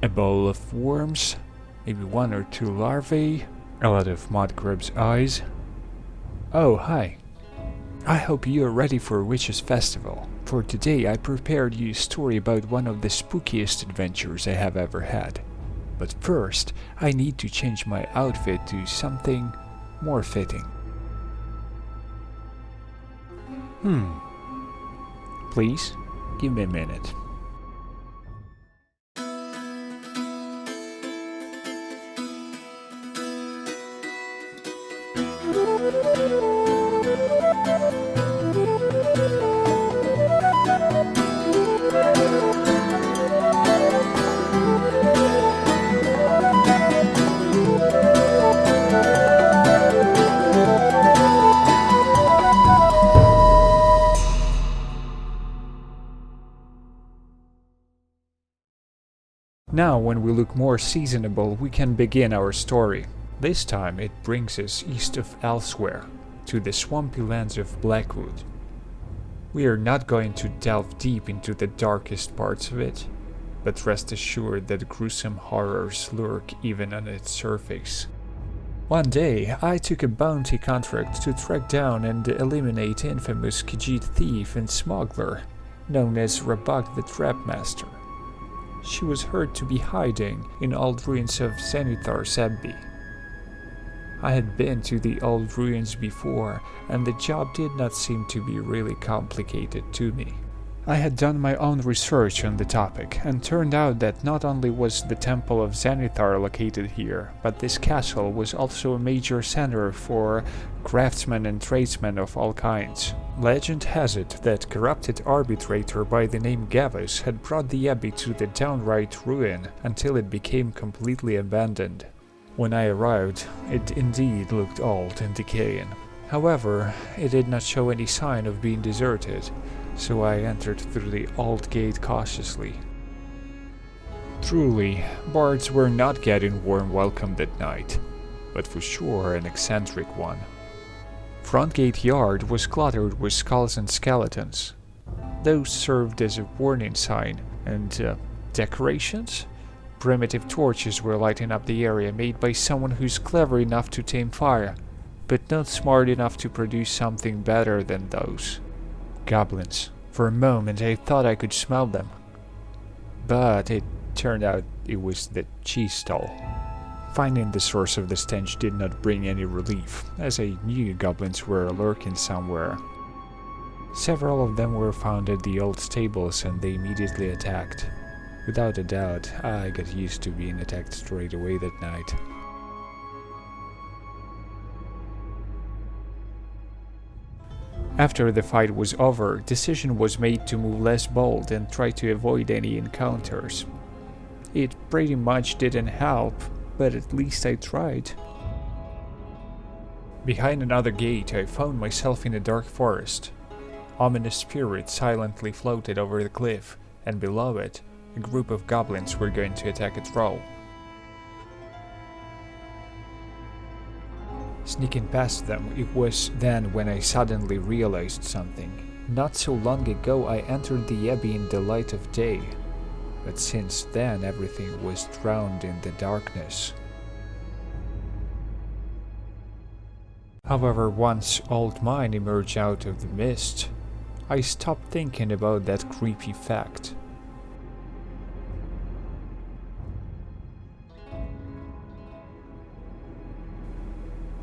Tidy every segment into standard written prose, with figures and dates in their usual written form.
a bowl of worms, maybe one or two larvae, a lot of mud crab's eyes. Oh, hi. I hope you are ready for Witches' Festival. For today I prepared you a story about one of the spookiest adventures I have ever had. But first, I need to change my outfit to something more fitting. Please, give me a minute. Now, when we look more seasonable, we can begin our story. This time it brings us east of Elsewhere, to the swampy lands of Blackwood. We are not going to delve deep into the darkest parts of it, but rest assured that gruesome horrors lurk even on its surface. One day, I took a bounty contract to track down and eliminate infamous khajiit thief and smuggler, known as Rabak the Trapmaster. She was heard to be hiding in old ruins of ZENITHAR'S Abbey. I had been to the old ruins before, and the job did not seem to be really complicated to me. I had done my own research on the topic, and turned out that not only was the Temple of Zenithar located here, but this castle was also a major center for craftsmen and tradesmen of all kinds. Legend has it that corrupted arbitrator by the name Gavus had brought the abbey to the downright ruin until it became completely abandoned. When I arrived, it indeed looked old and decaying. However, it did not show any sign of being deserted, so I entered through the old gate cautiously. Truly, bards were not getting warm welcome that night, but for sure an eccentric one. Front gate yard was cluttered with skulls and skeletons. Those served as a warning sign, and decorations? Primitive torches were lighting up the area, made by someone who's clever enough to tame fire, but not smart enough to produce something better than those. Goblins. For a moment I thought I could smell them, but it turned out it was the cheese stall. Finding the source of the stench did not bring any relief, as I knew goblins were lurking somewhere. Several of them were found at the old stables and they immediately attacked. Without a doubt, I got used to being attacked straight away that night. After the fight was over, decision was made to move less bold and try to avoid any encounters. It pretty much didn't help, but at least I tried. Behind another gate, I found myself in a dark forest. Ominous spirits silently floated over the cliff, and below it, a group of goblins were going to attack a troll. Sneaking past them, it was then when I suddenly realized something. Not so long ago I entered the abbey in the light of day, but since then everything was drowned in the darkness. However, once old mine emerged out of the mist, I stopped thinking about that creepy fact.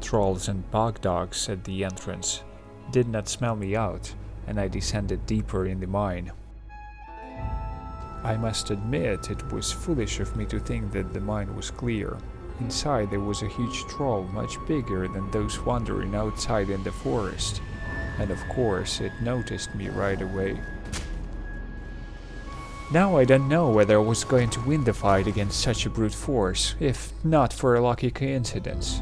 Trolls and bog dogs at the entrance did not smell me out, and I descended deeper in the mine. I must admit it was foolish of me to think that the mine was clear. Inside there was a huge troll much bigger than those wandering outside in the forest, and of course it noticed me right away. Now I don't know whether I was going to win the fight against such a brute force, if not for a lucky coincidence.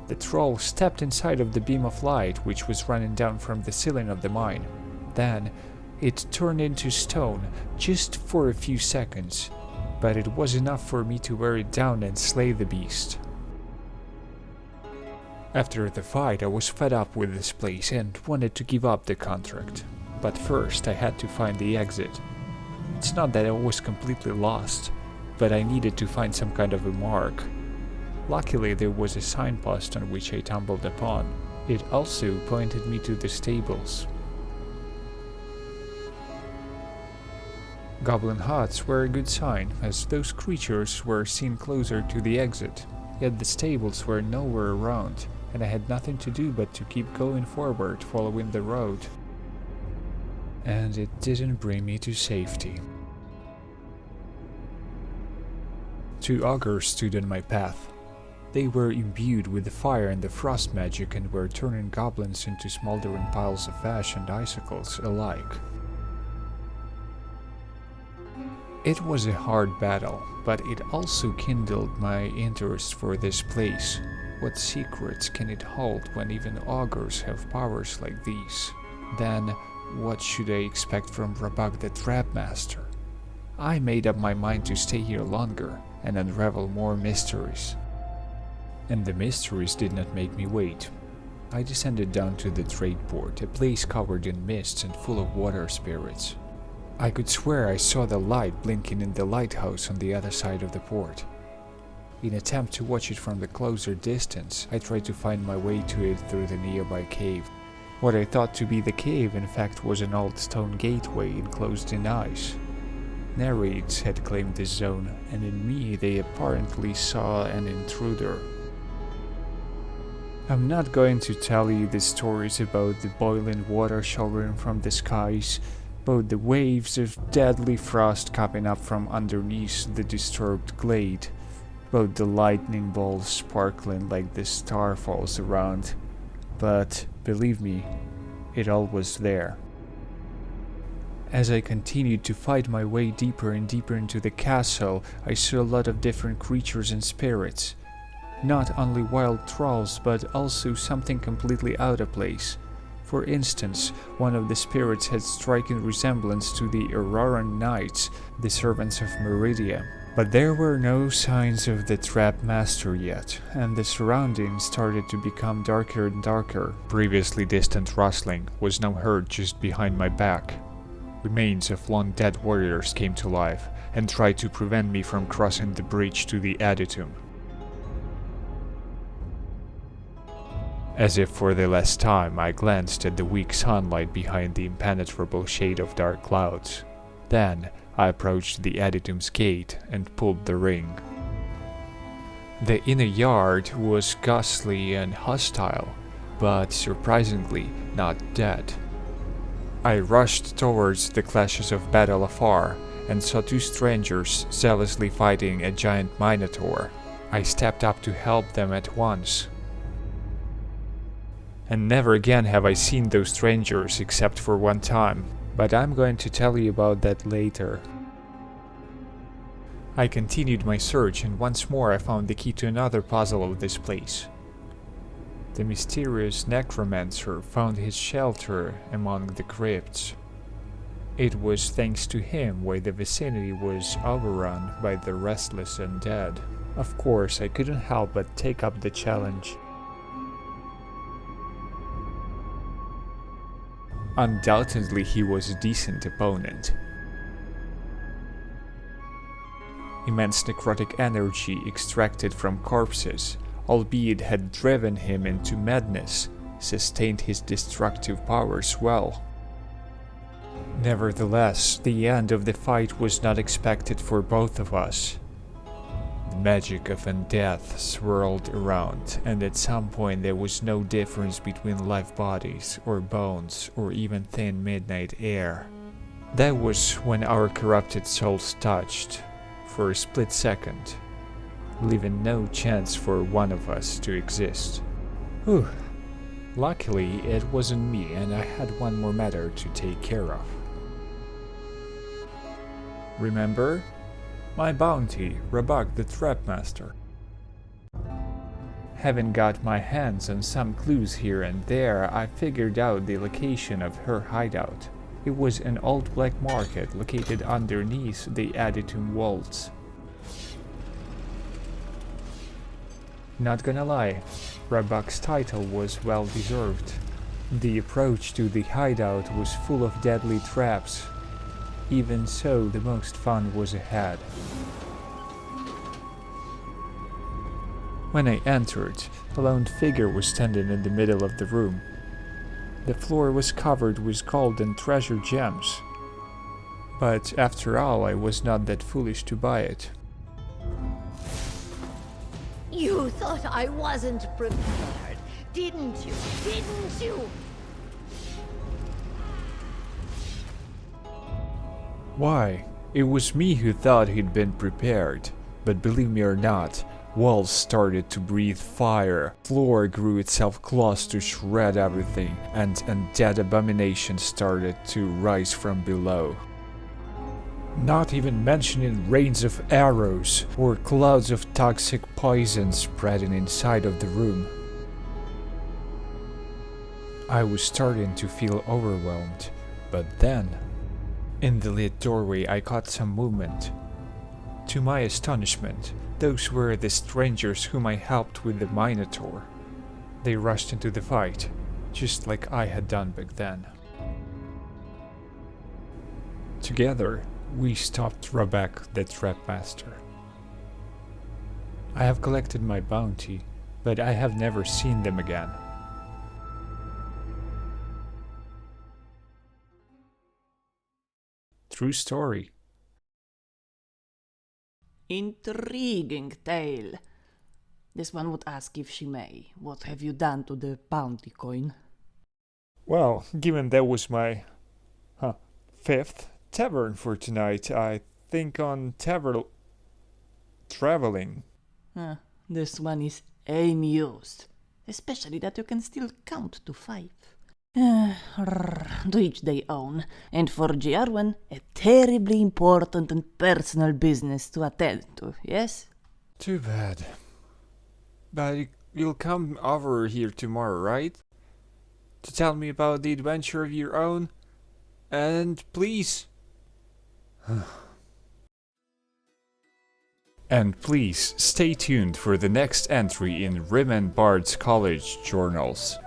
The troll stepped inside of the beam of light which was running down from the ceiling of the mine. Then, it turned into stone just for a few seconds, but it was enough for me to wear it down and slay the beast. After the fight I was fed up with this place and wanted to give up the contract. But first I had to find the exit. It's not that I was completely lost. but I needed to find some kind of a mark. Luckily, there was a signpost on which I stumbled upon. It also pointed me to the stables. Goblin huts were a good sign, as those creatures were seen closer to the exit, yet the stables were nowhere around, and I had nothing to do but to keep going forward, following the road. And it didn't bring me to safety. 2 augurs stood on my path. They were imbued with the fire and the frost magic and were turning goblins into smoldering piles of ash and icicles alike. It was a hard battle, but it also kindled my interest for this place. What secrets can it hold when even augurs have powers like these? Then, what should I expect from Rabak the Trapmaster? I made up my mind to stay here longer and unravel more mysteries. And the mysteries did not make me wait. I descended down to the trade port, a place covered in mists and full of water spirits. I could swear I saw the light blinking in the lighthouse on the other side of the port. In an attempt to watch it from the closer distance, I tried to find my way to it through the nearby cave. What I thought to be the cave, in fact, was an old stone gateway enclosed in ice. Nereids had claimed this zone, and in me they apparently saw an intruder. I'm not going to tell you the stories about the boiling water showering from the skies, about the waves of deadly frost coming up from underneath the disturbed glade, about the lightning bolts sparkling like the starfalls around. But believe me, it all was there. As I continued to fight my way deeper and deeper into the castle, I saw a lot of different creatures and spirits. Not only wild trolls, but also something completely out of place. For instance, one of the spirits had striking resemblance to the Auroran Knights, the servants of Meridia. But there were no signs of the Trap Master yet, and the surroundings started to become darker and darker. Previously distant rustling was now heard just behind my back. Remains of long dead warriors came to life and tried to prevent me from crossing the bridge to the Adytum. As if for the last time, I glanced at the weak sunlight behind the impenetrable shade of dark clouds. Then I approached the Adytum's gate and pulled the ring. The inner yard was ghastly and hostile, but surprisingly not dead. I rushed towards the clashes of battle afar and saw 2 strangers zealously fighting a giant minotaur. I stepped up to help them at once. And never again have I seen those strangers except for one time, but I'm going to tell you about that later. I continued my search, and once more I found the key to another puzzle of this place. The mysterious necromancer found his shelter among the crypts. It was thanks to him why the vicinity was overrun by the restless undead. Of course, I couldn't help but take up the challenge. Undoubtedly, he was a decent opponent. Immense necrotic energy extracted from corpses, albeit had driven him into madness, sustained his destructive powers well. Nevertheless, the end of the fight was not expected for both of us. The magic of undeath swirled around, and at some point there was no difference between live bodies, or bones, or even thin midnight air. That was when our corrupted souls touched, for a split second, leaving no chance for one of us to exist. Whew. Luckily, it wasn't me, and I had one more matter to take care of. Remember? My bounty, Rabak the Trapmaster. Having got my hands on some clues here and there, I figured out the location of her hideout. It was an old black market located underneath the Adytum walls. Not gonna lie, Rabak's title was well deserved. The approach to the hideout was full of deadly traps. Even so, the most fun was ahead. When I entered, a lone figure was standing in the middle of the room. The floor was covered with gold and treasure gems. But after all, I was not that foolish to buy it. You thought I wasn't prepared, didn't you? Didn't you? Why? It was me who thought he'd been prepared. But believe me or not, walls started to breathe fire, floor grew itself close to shred everything, and undead abominations started to rise from below. Not even mentioning rains of arrows or clouds of toxic poison spreading inside of the room. I was starting to feel overwhelmed, but then, in the lit doorway I caught some movement. To my astonishment, those were the strangers whom I helped with the Minotaur. They rushed into the fight, just like I had done back then. Together, we stopped Rabek the Trapmaster. I have collected my bounty, but I have never seen them again. True story. Intriguing tale. This one would ask if she may. What have you done to the bounty coin? Well, given that was my fifth tavern for tonight, I think on traveling. This one is amused. Especially that you can still count to 5. To each their own, and for Giarwen, a terribly important and personal business to attend to, yes? Too bad. But you'll come over here tomorrow, right? To tell me about the adventure of your own? And please... And please stay tuned for the next entry in Rimmen Bards College journals.